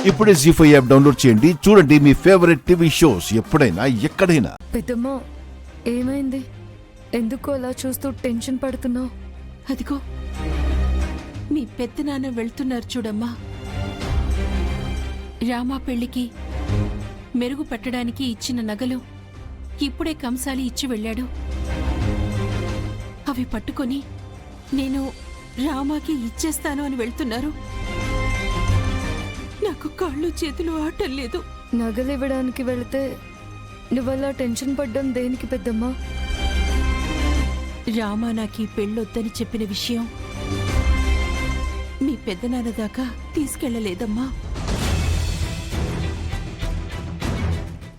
ఇప్పుడే జీ5 app download చేయండి. చూడండి మీ ఫేవరెట్ టీవీ షోస్ ఎప్పుడైనా ఎక్కడైనా. పెద్దమ్మ ఏమైంది? ఎందుకు అలా చూస్తూ టెన్షన్ పడుతున్నావు? అదిగో మీ పెద్దనాన్న వెళ్తున్నారు చూడమ్మా. రామా పెళ్లికి మెరుగు పెట్టడానికి ఇచ్చిన నగలు ఇప్పుడే కంసాలి ఇచ్చి వెళ్ళాడు. అవి పట్టుకొని నేను రామాకి ఇచ్చేస్తాను అని వెళ్తున్నారు. నాకు కాళ్ళు చేతులు ఆటం లేదు. నగలివ్వడానికి వెళితే నువ్వలా టెన్షన్ పడ్డం దేనికి పెద్దమ్మా? రామా నాకు ఈ పెళ్ళొద్దని చెప్పిన విషయం మీ పెద్దనాన్న దాకా తీసుకెళ్లలేదమ్మా.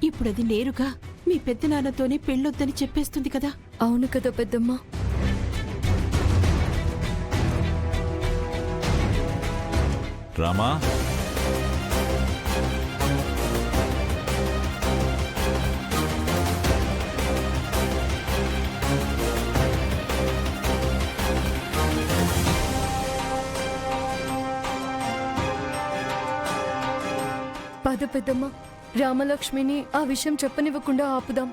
ఇప్పుడది నేరుగా మీ పెద్దనాన్నతోనే పెళ్ళొద్దని చెప్పేస్తుంది కదా. అవును కదా పెద్దమ్మ. రామా, పద పెద్దమ్మ, రామలక్ష్మిని ఆ విషయం చెప్పనివ్వకుండా ఆపుదాం.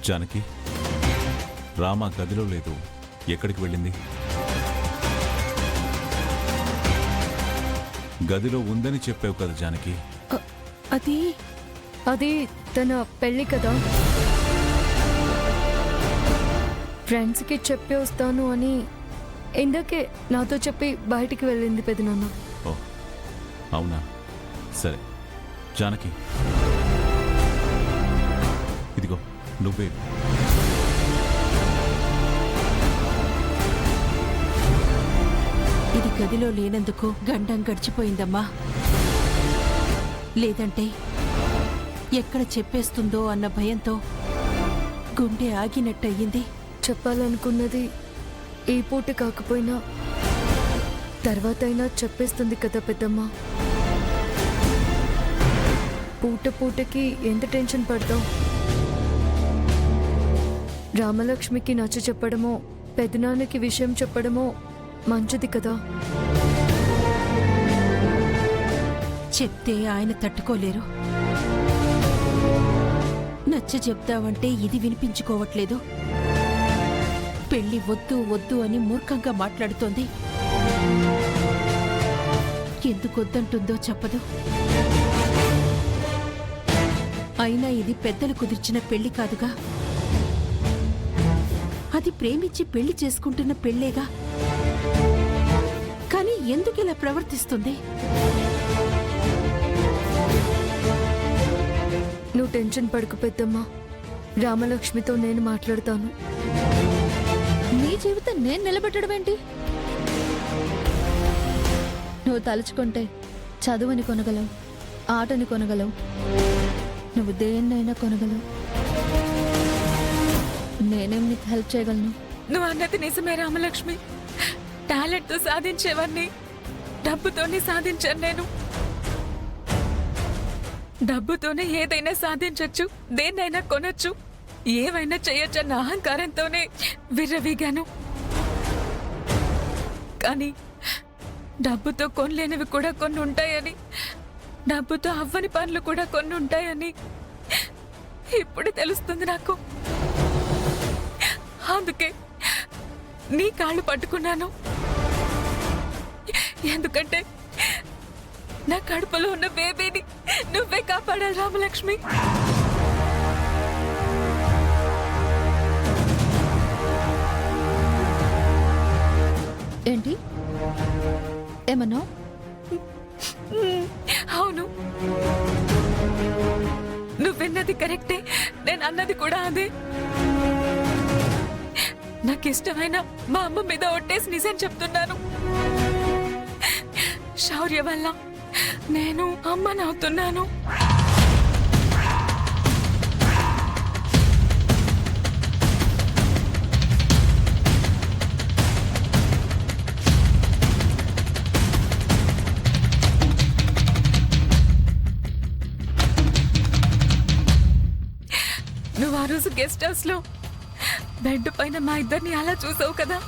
జానకి, రామా గదిలో లేదు. ఎక్కడికి వెళ్ళింది? గదిలో ఉందని చెప్పావు కదా జానకి. అది తన పెళ్లి కదా. ఫ్రెండ్స్కి చెప్పి వస్తాను అని ఇందాకే నాతో చెప్పి బయటికి వెళ్ళింది పెదనాన్న. ఓ అవునా, సరే. జానకి, ఇదిగో నువ్వే. ఇది గదిలో లేనందుకు గండం గడిచిపోయిందమ్మా. లేదంటే ఎక్కడ చెప్పేస్తుందో అన్న భయంతో గుండె ఆగినట్టయింది. చెప్పాలనుకున్నది ఈ పూట కాకపోయినా తర్వాతైనా చెప్పేస్తుంది కదా పెద్దమ్మ. పూట పూటకి ఎంత టెన్షన్ పడతావు? రామలక్ష్మికి నచ్చ చెప్పడమో పెదనాన్నకి విషయం చెప్పడమో మంచిది కదా. చెప్తే ఆయన తట్టుకోలేరు. నచ్చ చెప్తావంటే ఇది వినిపించుకోవట్లేదు. పెళ్లి వద్దు వద్దు అని మూర్ఖంగా మాట్లాడుతోంది. ఎందుకొద్దంటుందో చెప్పదు. అయినా ఇది పెద్దలు కుదిర్చిన పెళ్లి కాదుగా. అది ప్రేమించి పెళ్లి చేసుకుంటున్న పెళ్లేగా. కానీ ఎందుకిలా ప్రవర్తిస్తుంది? నువ్వు టెన్షన్ పడకు పెద్దమ్మా. రామలక్ష్మితో నేను మాట్లాడతాను. నీ జీవితం నేను నిలబెట్టడం ఏంటి? నువ్వు తలుచుకుంటే చదువుని కొనగలవు, ఆటని కొనగలవు, నువ్వు దేన్నైనా కొనగలవు. నేనేం నీకు హెల్ప్ చేయగలను? నువ్వు అన్నది నిజమే రామలక్ష్మి. టాలెంట్తో సాధించేవన్నీ డబ్బుతోనే సాధించాను నేను. డబ్బుతోనే ఏదైనా సాధించొచ్చు, దేన్నైనా కొనొచ్చు, ఏవైనా చేయొచ్చన్న అహంకారంతోనే విర్రవీగాను. కానీ డబ్బుతో కొనలేనివి కూడా కొన్ని ఉంటాయని, డబ్బుతో అవ్వని పనులు కూడా కొన్ని ఉంటాయని ఇప్పుడు తెలుస్తుంది నాకు. అందుకే నీ కాళ్ళు పట్టుకున్నాను. ఎందుకంటే నా కడుపులో ఉన్న బేబీని నువ్వే కాపాడాలి రామలక్ష్మి. ఏంటి ఏమన్నావు? అవును, నువ్వు విన్నది కరెక్టే, నేను అన్నది కూడా అదే. నాకిష్టమైన మా అమ్మ మీద ఒట్టేసి నిజం చెప్తున్నాను. శౌర్య వల్ల నేను అమ్మనవుతున్నాను. నువ్వు ఆ రోజు గెస్ట్ హౌస్ లో బెడ్ పైన మా ఇద్దరిని అలా చూసావు కదా.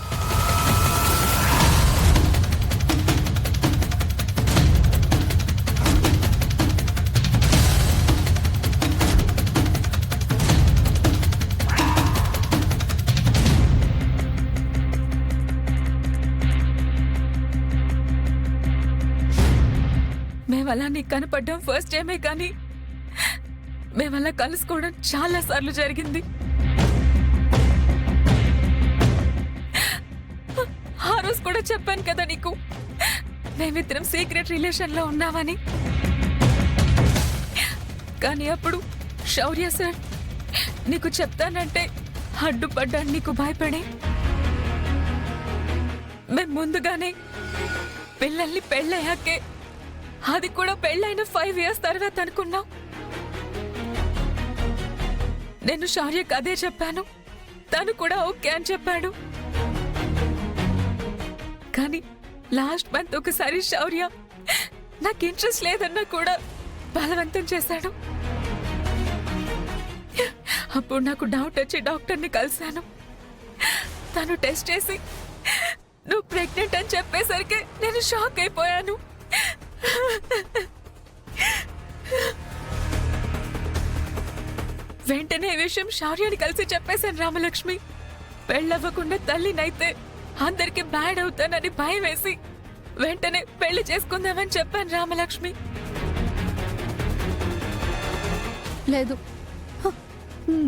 మేమలా నీకు కనపడ్డం ఫస్ట్ టైమే, కానీ మేమలా కలుసుకోవడం చాలా సార్లు జరిగింది. ఆ రోజు కూడా చెప్పాను కదా నీకు, మేమిద్దరం సీక్రెట్ రిలేషన్ లో ఉన్నామని. కానీ అప్పుడు శౌర్య సార్ నీకు చెప్తానంటే అడ్డుపడ్డాను, నీకు భయపడి. మేము ముందుగానే పిల్లల్ని పెళ్ళయ్యాకే, అది కూడా పెళ్ళైన 5 years తర్వాత అనుకున్నాం. నేను శౌర్యకు అదే చెప్పాను, తను కూడా ఓకే అని చెప్పాడు. కానీ లాస్ట్ మంత్ ఒకసారి శౌర్య నాకు ఇంట్రెస్ట్ లేదన్నా కూడా బలవంతం చేశాడు. అప్పుడు నాకు డౌట్ వచ్చి డాక్టర్ని కలిశాను. తను టెస్ట్ చేసి నువ్వు ప్రెగ్నెంట్ అని చెప్పేసరికి నేను షాక్ అయిపోయాను. వెంటనే ఈ విషయం శౌర్యాన్ని కలిసి చెప్పేశాను రామలక్ష్మి. పెళ్ళవ్వకుండా తల్లినైతే అందరికి బ్యాడ్ అవుతానని భయం వేసి వెంటనే పెళ్లి చేసుకుందామని చెప్పాను రామలక్ష్మి. లేదు,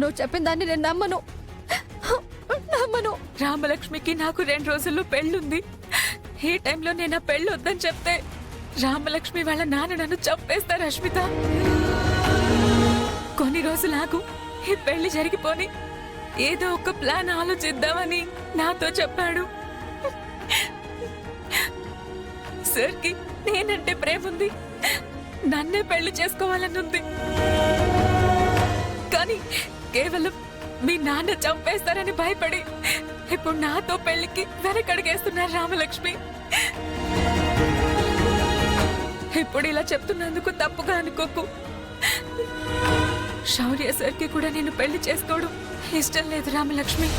నువ్వు చెప్పిన దాన్ని నేను నమ్మను. రామలక్ష్మికి నాకు 2 రోజుల్లో పెళ్ళుంది. ఈ టైంలో నేను ఆ పెళ్ళి వద్దని చెప్తే రామలక్ష్మి వాళ్ళ నాన్న నన్ను చంపేస్తారు అశ్మిత. కొన్ని రోజులాగు, ఈ పెళ్లి జరిగిపోని ఏదో ఒక ప్లాన్ ఆలోచిద్దామని నాతో చెప్పాడు. సార్కి నేనంటే ప్రేమ ఉంది, నన్నే పెళ్లి చేసుకోవాలనుంది. కానీ కేవలం మీ నాన్న చంపేస్తారని భయపడి ఇప్పుడు నాతో పెళ్లికి వెనకడిగేస్తున్నారు రామలక్ష్మి. ఇప్పుడు ఇలా చెప్తున్నందుకు తప్పుగా అనుకోకు. శౌర్య సార్కి కూడా నేను పెళ్లి చేసుకోవడం ఇష్టం లేదు రామలక్ష్మి.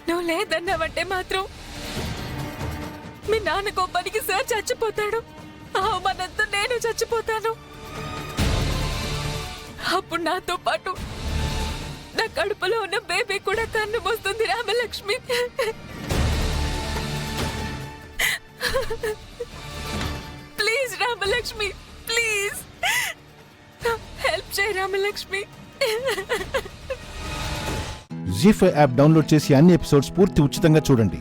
నువ్వు లేదన్నావంటే మాత్రం మీ నాన్న కోపానికి సార్ చచ్చిపోతాడు, అవమానంతో నేను చచ్చిపోతాను. అప్పుడు నాతో పాటు నా కడుపులో ఉన్న బేబీ కూడా కన్ను మోస్తుంది Ramalakshmi. Please Ramalakshmi, please help చేయి రామలక్ష్మి. జీ5 యాప్ డౌన్లోడ్ చేసి అన్ని ఎపిసోడ్స్ పూర్తి ఉచితంగా చూడండి.